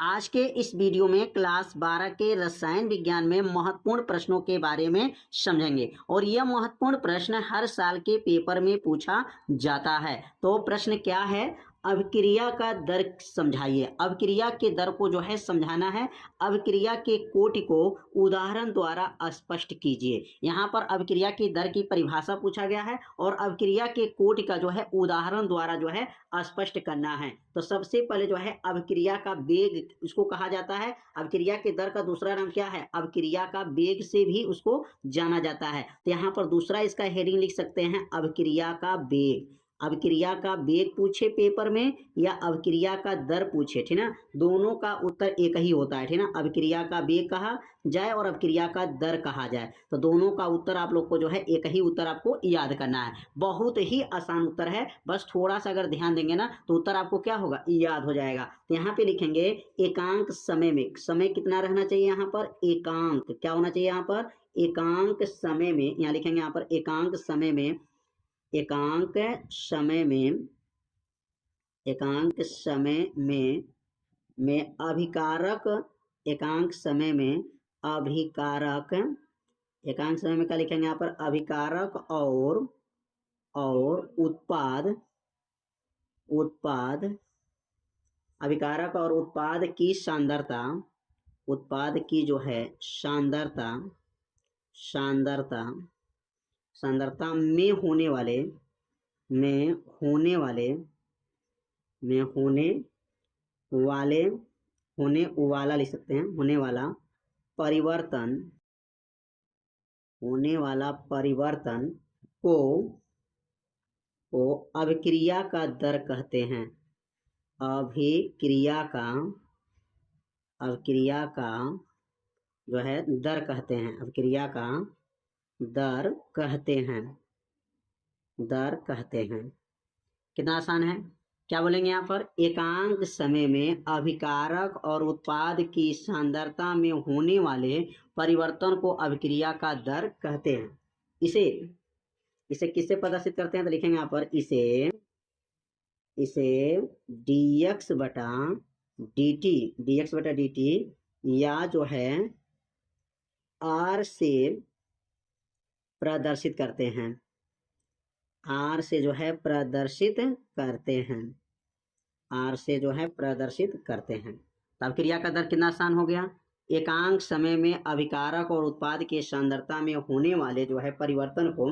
आज के इस वीडियो में क्लास 12 के रसायन विज्ञान में महत्वपूर्ण प्रश्नों के बारे में समझेंगे और यह महत्वपूर्ण प्रश्न हर साल के पेपर में पूछा जाता है। तो प्रश्न क्या है? अभिक्रिया का दर समझाइए। अभिक्रिया के दर को जो है समझाना है। अभिक्रिया के कोटि को उदाहरण द्वारा स्पष्ट कीजिए। यहाँ पर अभिक्रिया की दर की परिभाषा पूछा गया है और अभिक्रिया के कोटि का जो है उदाहरण द्वारा जो है स्पष्ट करना है। तो सबसे पहले जो है अभिक्रिया का वेग उसको कहा जाता है। अभिक्रिया के दर का दूसरा नाम क्या है? अभिक्रिया का वेग से भी उसको जाना जाता है। तो यहाँ पर दूसरा इसका हेडिंग लिख सकते हैं, अभिक्रिया का वेग। अभिक्रिया का वेग पूछे पेपर में या अभिक्रिया का दर पूछे, ठीक ना, दोनों का उत्तर एक ही होता है, ठीक ना। अभिक्रिया का वेग कहा जाए और अभिक्रिया का दर कहा जाए तो दोनों का उत्तर आप लोग को जो है एक ही उत्तर आपको याद करना है। बहुत ही आसान उत्तर है, बस थोड़ा सा अगर ध्यान देंगे ना तो उत्तर आपको क्या होगा, याद हो जाएगा। तो यहाँ पे लिखेंगे एकांक समय में, समय कितना रहना चाहिए यहाँ पर, एकांक क्या होना चाहिए यहाँ पर, एकांक समय में। यहाँ लिखेंगे यहाँ पर एकांक समय में, एकांक समय में, एकांक समय में अभिकारक, एकांक समय में अभिकारक, एकांक समय में क्या लिखेंगे यहाँ पर, अभिकारक और उत्पाद, उत्पाद, अभिकारक और उत्पाद की सांद्रता, उत्पाद की जो है सांद्रता, सांद्रता, सांद्रता में होने वाले, में होने वाले, में होने वाले, होने वाला लिख सकते हैं, होने वाला परिवर्तन, होने वाला परिवर्तन को अभिक्रिया का दर कहते हैं। अभिक्रिया का, अभिक्रिया का जो है दर कहते हैं, अभिक्रिया का दर कहते हैं, दर कहते हैं। कितना आसान है। क्या बोलेंगे यहाँ पर, एकांक समय में अभिकारक और उत्पाद की सांद्रता में होने वाले परिवर्तन को अभिक्रिया का दर कहते हैं। इसे इसे किससे प्रदर्शित करते हैं? तो लिखेंगे यहाँ पर इसे dx बटा dt, dx बटा dt या जो है r से प्रदर्शित करते हैं, r से जो है प्रदर्शित करते हैं, r से जो है प्रदर्शित करते हैं। तो अभिक्रिया का दर कितना आसान हो गया, एकांक समय में अभिकारक और उत्पाद के सांद्रता में होने वाले जो है परिवर्तन को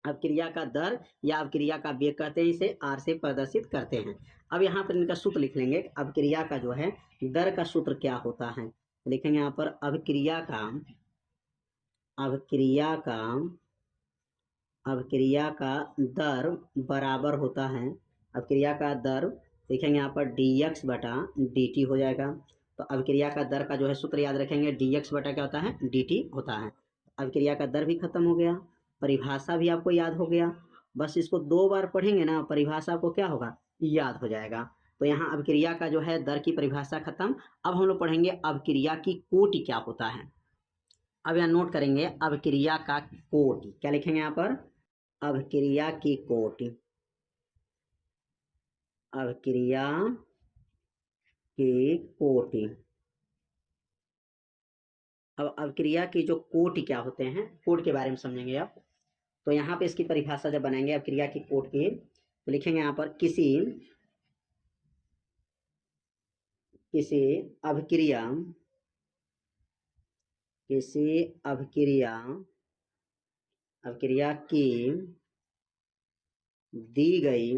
अभिक्रिया का दर या अभिक्रिया का वेग कहते हैं, इसे r से प्रदर्शित करते हैं। अब यहाँ पर इनका सूत्र लिख लेंगे, अभिक्रिया का जो है दर का सूत्र क्या होता है। लिखेंगे यहाँ पर अभिक्रिया का, अभिक्रिया का, अभिक्रिया का दर बराबर होता है, अभिक्रिया का दर लिखेंगे यहाँ पर dx बटा dt हो जाएगा। तो अभिक्रिया का दर का जो है सूत्र याद रखेंगे, dx बटा क्या होता है, dt होता है। अभिक्रिया का दर भी खत्म हो गया, परिभाषा भी आपको याद हो गया। बस इसको 2 बार पढ़ेंगे ना, परिभाषा को क्या होगा, याद हो जाएगा। तो यहाँ अभिक्रिया का जो है दर की परिभाषा खत्म। अब हम लोग पढ़ेंगे अभिक्रिया की कोटि क्या होता है। अब यहाँ नोट करेंगे अभिक्रिया का कोटि, क्या लिखेंगे यहाँ पर, अभिक्रिया की कोटि, अभिक्रिया की कोटि। अब अभिक्रिया की जो कोटि क्या होते हैं, कोट के बारे में समझेंगे आप। तो यहाँ पे इसकी परिभाषा जब बनाएंगे अभिक्रिया की कोट की, तो लिखेंगे यहाँ पर किसी अभिक्रिया, किसी अभिक्रिया, अभिक्रिया की दी गई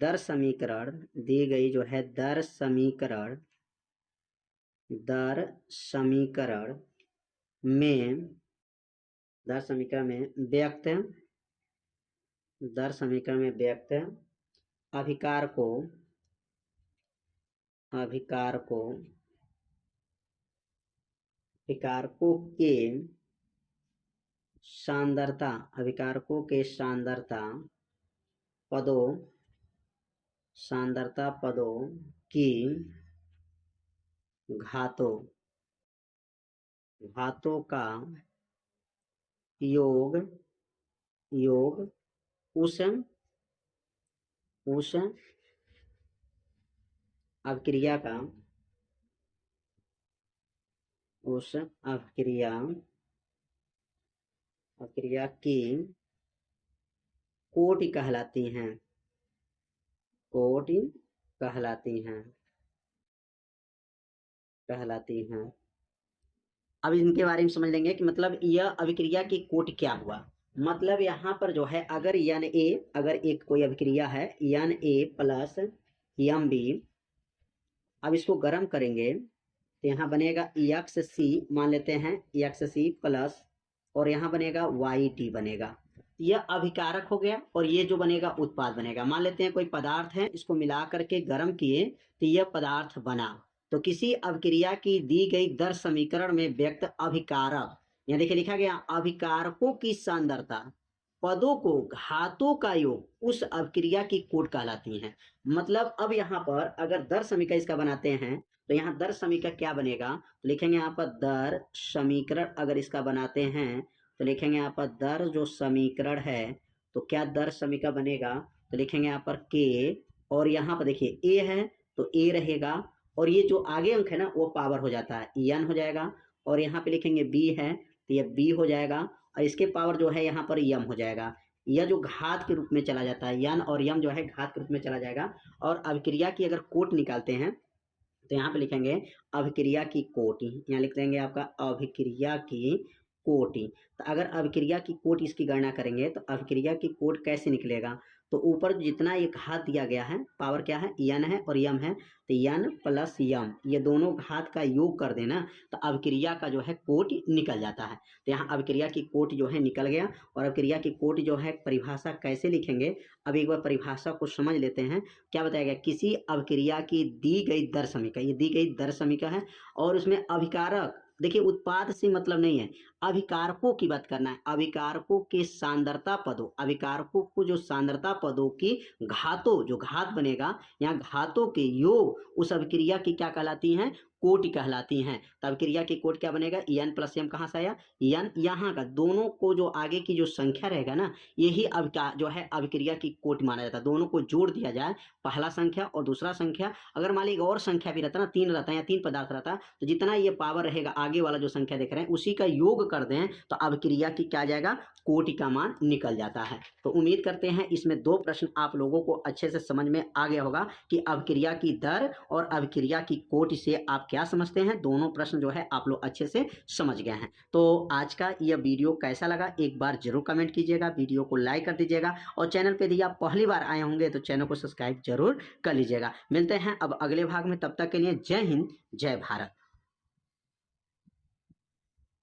दर समीकरण, दी गई जो है दर समीकरण, दर समीकरण में, दर समीकरण में व्यक्त, दर समीकरण में व्यक्त अभिकार को, अभिकार को, अभिकारकों के सांद्रता, अभिकारकों के सांद्रता पदों, सांद्रता पदों की घातों, घातों का योग, योग उस अभिक्रिया का उस अभिक्रिया अभिक्रिया की कोटि कहलाती हैं, कोटि कहलाती हैं, कहलाती हैं। अब इनके बारे में समझ लेंगे कि मतलब यह अभिक्रिया की कोटि क्या हुआ। मतलब यहाँ पर जो है अगर यन ए, अगर एक कोई अभिक्रिया है यन ए प्लस यम बी, अब इसको गर्म करेंगे तो यहाँ बनेगा एक्स सी, मान लेते हैं एक्स सी प्लस, और यहाँ बनेगा वाई टी बनेगा। यह अभिकारक हो गया और ये जो बनेगा उत्पाद बनेगा। मान लेते हैं कोई पदार्थ है, इसको मिला करके गर्म किए तो यह पदार्थ बना। तो किसी अभिक्रिया की दी गई दर समीकरण में व्यक्त अभिकारक, यहाँ देखिए लिखा गया अभिकारकों की सांद्रता पदों को घातों का योग उस अभिक्रिया की कोट कहलाती है। मतलब अब यहाँ पर अगर दर समीकरण इसका बनाते हैं तो यहाँ दर समीकरण क्या बनेगा, तो लिखेंगे यहाँ पर दर समीकरण अगर इसका बनाते हैं तो लिखेंगे यहाँ पर दर जो समीकरण है, तो क्या दर समीकरण बनेगा, तो लिखेंगे यहाँ पर के, और यहाँ पर देखिए ए है तो ए रहेगा, और ये जो आगे अंक है ना वो पावर हो जाता है एन हो जाएगा, और यहाँ पे लिखेंगे बी है तो ये बी हो जाएगा, और इसके पावर जो है यहाँ पर यम हो जाएगा। यह जो घात के रूप में चला जाता है, यन और यम जो है घात के रूप में चला जाएगा। और अभिक्रिया की अगर कोट निकालते हैं तो यहाँ पे लिखेंगे अभिक्रिया की कोटि, यहाँ लिख देंगे आपका अभिक्रिया की कोटि। तो अगर अभिक्रिया की कोट इसकी गणना करेंगे तो अभिक्रिया की कोट कैसे निकलेगा, तो ऊपर जितना ये घात दिया गया है, पावर क्या है यन है और यम है, तो यन प्लस यम ये दोनों घात का योग कर देना तो अभिक्रिया का जो है कोट निकल जाता है। तो यहाँ अभिक्रिया की कोट जो है निकल गया। और अभिक्रिया की कोट जो है परिभाषा कैसे लिखेंगे, अब एक बार परिभाषा को समझ लेते हैं। क्या बताया गया, किसी अभिक्रिया की दी गई दर समीकरण, ये दी गई दर समीकरण है और उसमें अभिकारक, देखिए उत्पाद से मतलब नहीं है, अभिकारकों की बात करना है, अभिकारकों के सांद्रता पदों, अभिकारकों को जो सांद्रता पदों की घातों, जो घात बनेगा यहाँ घातों के योग उस अभिक्रिया की क्या कहलाती हैं, कोटि कहलाती हैं। तो अभिक्रिया की कोट क्या बनेगा, एन प्लस एम कहाँ से आया, एन, यहाँ का दोनों को जो आगे की जो संख्या रहेगा ना यही जो है अभिक्रिया की कोटि माना जाता है। दोनों को जोड़ दिया जाए, पहला संख्या और दूसरा संख्या, अगर मान लीजिए और संख्या भी रहता ना, तीन रहता है या तीन पदार्थ रहता तो जितना ये पावर रहेगा आगे वाला जो संख्या देख रहे हैं उसी का योग कर दें तो अभिक्रिया की क्या जाएगा, कोटि का मान निकल जाता है। तो उम्मीद करते हैं इसमें दो प्रश्न आप लोगों को अच्छे से समझ में आ गया होगा कि अभिक्रिया की दर और अभिक्रिया की कोटि से आप क्या समझते हैं। दोनों प्रश्न जो है आप लोग अच्छे से समझ गए हैं। तो आज का यह वीडियो कैसा लगा एक बार जरूर कमेंट कीजिएगा, वीडियो को लाइक कर दीजिएगा, और चैनल पे यदि आप पहली बार आए होंगे तो चैनल को सब्सक्राइब जरूर कर लीजिएगा। मिलते हैं अब अगले भाग में, तब तक के लिए जय हिंद जय भारत।